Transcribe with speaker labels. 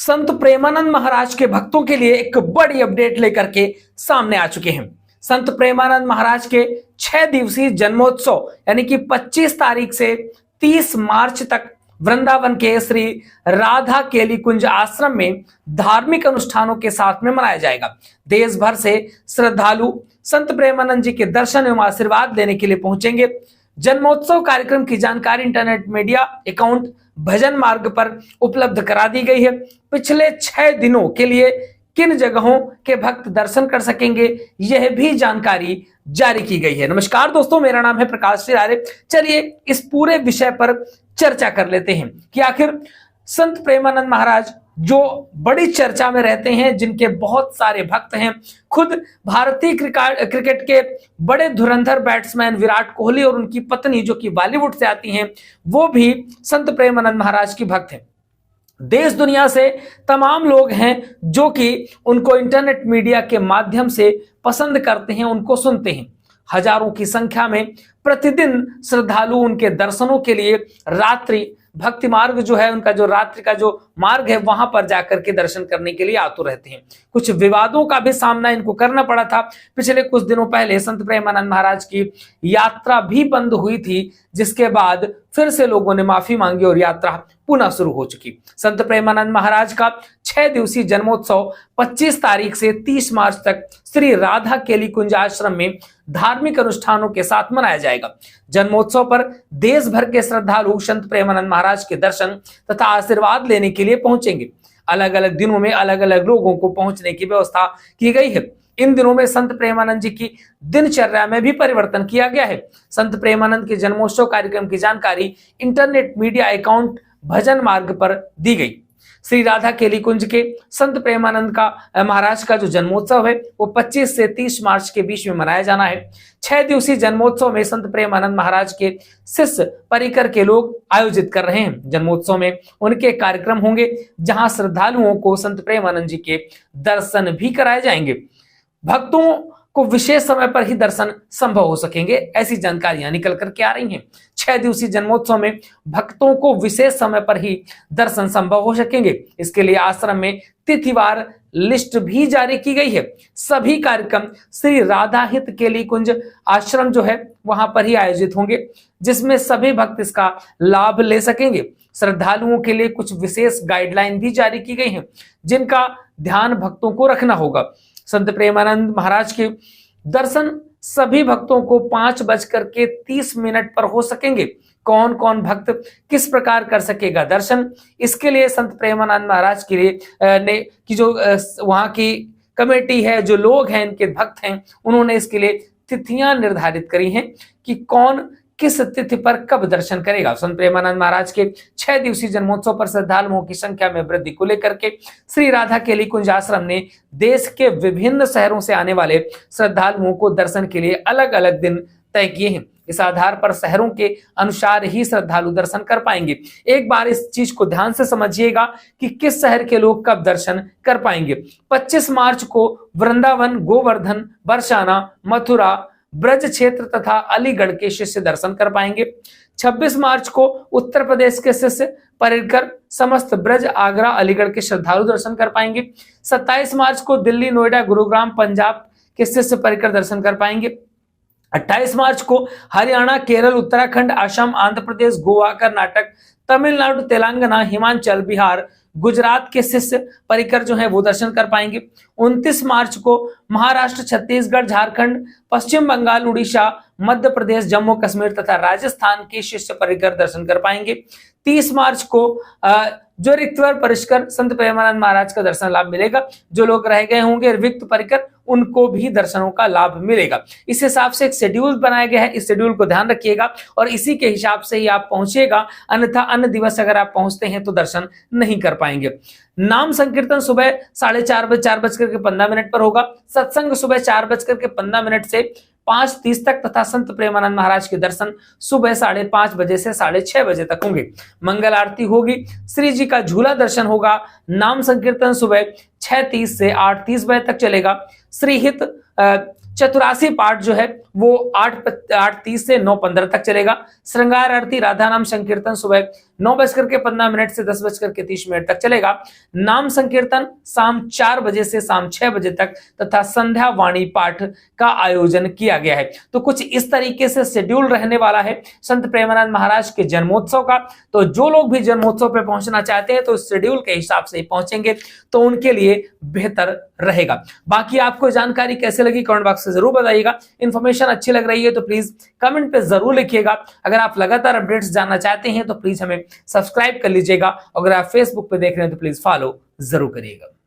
Speaker 1: संत प्रेमानंद महाराज के भक्तों के लिए एक बड़ी अपडेट लेकर के सामने आ चुके हैं। संत प्रेमानंद महाराज के 6 दिवसीय जन्मोत्सव यानी कि 25 तारीख से 30 मार्च तक वृंदावन के श्री राधा केली कुंज आश्रम में धार्मिक अनुष्ठानों के साथ में मनाया जाएगा। देश भर से श्रद्धालु संत प्रेमानंद जी के दर्शन एवं आशीर्वाद लेने के लिए पहुंचेंगे। जन्मोत्सव कार्यक्रम की जानकारी इंटरनेट मीडिया अकाउंट भजन मार्ग पर उपलब्ध करा दी गई है। पिछले 6 दिनों के लिए किन जगहों के भक्त दर्शन कर सकेंगे, यह भी जानकारी जारी की गई है। नमस्कार दोस्तों, मेरा नाम है प्रकाश सिरारे। चलिए इस पूरे विषय पर चर्चा कर लेते हैं कि आखिर संत प्रेमानंद महाराज जो बड़ी चर्चा में रहते हैं, जिनके बहुत सारे भक्त हैं, खुद भारतीय क्रिकेट के बड़े धुरंधर बैट्समैन विराट कोहली और उनकी पत्नी जो कि बॉलीवुड से आती हैं, वो भी संत प्रेमानंद महाराज की भक्त हैं। देश दुनिया से तमाम लोग हैं जो कि उनको इंटरनेट मीडिया के माध्यम से पसंद करते हैं, उनको सुनते हैं। हजारों की संख्या में प्रतिदिन श्रद्धालु उनके दर्शनों के लिए रात्रि भक्ति मार्ग जो है, उनका जो रात्रि का जो मार्ग है, वहां पर जाकर के दर्शन करने के लिए आतुर रहते हैं। कुछ विवादों का भी सामना इनको करना पड़ा था। पिछले कुछ दिनों पहले संत प्रेमानंद महाराज की यात्रा भी बंद हुई थी, जिसके बाद फिर से लोगों ने माफी मांगी और यात्रा पुनः शुरू हो चुकी। संत प्रेमानंद महाराज का 6 दिवसीय जन्मोत्सव 25 तारीख से 30 मार्च तक श्री राधा केली कुंज आश्रम में धार्मिक अनुष्ठानों के साथ मनाया जाएगा। जन्मोत्सव पर देश भर के श्रद्धालु संत प्रेमानंद महाराज के दर्शन तथा आशीर्वाद लेने के लिए पहुंचेंगे। अलग अलग दिनों में अलग अलग लोगों को पहुंचने की व्यवस्था की गई है। इन दिनों में संत प्रेमानंद जी की दिनचर्या में भी परिवर्तन किया गया है। संत प्रेमानंद के जन्मोत्सव कार्यक्रम की जानकारी इंटरनेट मीडिया अकाउंट भजन मार्ग पर दी गई। श्री राधा केली कुंज के संत प्रेमानंद का महाराज का जो जन्मोत्सव है वो 25 से 30 मार्च के बीच में मनाया जाना है। 6 दिवसीय जन्मोत्सव में संत प्रेमानंद महाराज के शिष्य परिकर के लोग आयोजित कर रहे हैं। जन्मोत्सव में उनके कार्यक्रम होंगे, जहां श्रद्धालुओं को संत प्रेमानंद जी के दर्शन भी कराए जाएंगे। भक्तों को विशेष समय पर ही दर्शन संभव हो सकेंगे, ऐसी जानकारियां निकल करके आ रही हैं। 6 दिवसीय जन्मोत्सव में भक्तों को विशेष समय पर ही दर्शन संभव हो सकेंगे। इसके लिए आश्रम में तिथिवार लिस्ट भी जारी की गई है। सभी कार्यक्रम श्री राधा हित केली कुंज आश्रम जो है वहां पर ही आयोजित होंगे, जिसमें सभी भक्त इसका लाभ ले सकेंगे। श्रद्धालुओं के लिए कुछ विशेष गाइडलाइन भी जारी की गई हैं, जिनका ध्यान भक्तों को रखना होगा। संत प्रेमानंद महाराज के दर्शन सभी भक्तों को 5:30 पर हो सकेंगे। कौन कौन भक्त किस प्रकार कर सकेगा दर्शन, इसके लिए संत प्रेमानंद महाराज के लिए जो वहां की कमेटी है, जो लोग हैं, इनके भक्त हैं, उन्होंने इसके लिए तिथियां निर्धारित करी हैं कि कौन किस तिथि पर कब दर्शन करेगा। संत प्रेमानंद महाराज के 6 दिवसीय जन्मोत्सव पर श्रद्धालुओं की संख्या में वृद्धि को लेकर के श्री राधा केली कुंज आश्रम ने देश के विभिन्न शहरों से आने वाले श्रद्धालुओं को दर्शन के लिए अलग अलग दिन तय किए हैं। इस आधार पर शहरों के अनुसार ही श्रद्धालु दर्शन कर पाएंगे। एक बार इस चीज को ध्यान से समझिएगा कि किस शहर के लोग कब दर्शन कर पाएंगे। 25 मार्च को वृंदावन, गोवर्धन, बरसाना, मथुरा, ब्रज क्षेत्र तथा अलीगढ़ के शिष्य दर्शन कर पाएंगे। 26 मार्च को उत्तर प्रदेश के शिष्य परिकर समस्त ब्रज, आगरा, अलीगढ़ के श्रद्धालु दर्शन कर पाएंगे। 27 मार्च को दिल्ली, नोएडा, गुरुग्राम, पंजाब के शिष्य परिकर दर्शन कर पाएंगे। 28 मार्च को हरियाणा, केरल, उत्तराखंड, असम, आंध्र प्रदेश, गोवा, कर्नाटक, तमिलनाडु, तेलंगाना, हिमाचल, बिहार, गुजरात के शिष्य परिकर जो है वो दर्शन कर पाएंगे। 29 मार्च को महाराष्ट्र, छत्तीसगढ़, झारखंड, पश्चिम बंगाल, उड़ीसा, मध्य प्रदेश, जम्मू कश्मीर तथा राजस्थान के शिष्य परिकर दर्शन कर पाएंगे। 30 मार्च को जो रिक्तवर परिष्कर संत प्रेमानंद महाराज का दर्शन लाभ मिलेगा। जो लोग रह गए होंगे रिक्त परिकर, उनको भी दर्शनों का लाभ मिलेगा। इस हिसाब से एक शेड्यूल बनाया गया है, इस शेड्यूल को ध्यान रखिएगा और इसी के हिसाब से ही आप पहुंचिएगा, अन्यथा अन्य दिवस अगर आप पहुंचते हैं तो दर्शन नहीं कर पाएंगे। नाम संकीर्तन सुबह 4:30 पर होगा। सत्संग सुबह 4:15 से 5:30 तक तथा संत प्रेमानंद महाराज के दर्शन सुबह 5:30 बजे से 6:30 बजे तक होंगे। मंगल आरती होगी, श्री जी का झूला दर्शन होगा। नाम संकीर्तन सुबह 6:30 से 8:30 बजे तक चलेगा। श्रीहित चतुरासी पाठ जो है वो 8:30 से 9:15 तक चलेगा। श्रृंगार आरती, राधा नाम संकीर्तन सुबह 9:15 से 10:30 तक चलेगा। नाम संकीर्तन शाम 4 बजे से शाम 6 बजे तक तथा संध्या वाणी पाठ का आयोजन किया गया है। तो कुछ इस तरीके से शेड्यूल रहने वाला है संत प्रेमानंद महाराज के जन्मोत्सव का। तो जो लोग भी जन्मोत्सव पे पहुंचना चाहते हैं तो शेड्यूल के हिसाब से पहुंचेंगे तो उनके लिए बेहतर रहेगा। बाकी आपको जानकारी कैसे लगी कमेंट बॉक्स में जरूर बताइएगा। इन्फॉर्मेशन अच्छी लग रही है तो प्लीज कमेंट पे जरूर लिखिएगा। अगर आप लगातार अपडेट्स जानना चाहते हैं तो प्लीज हमें सब्सक्राइब कर लीजिएगा। अगर आप फेसबुक पे देख रहे हैं तो प्लीज फॉलो जरूर करिएगा।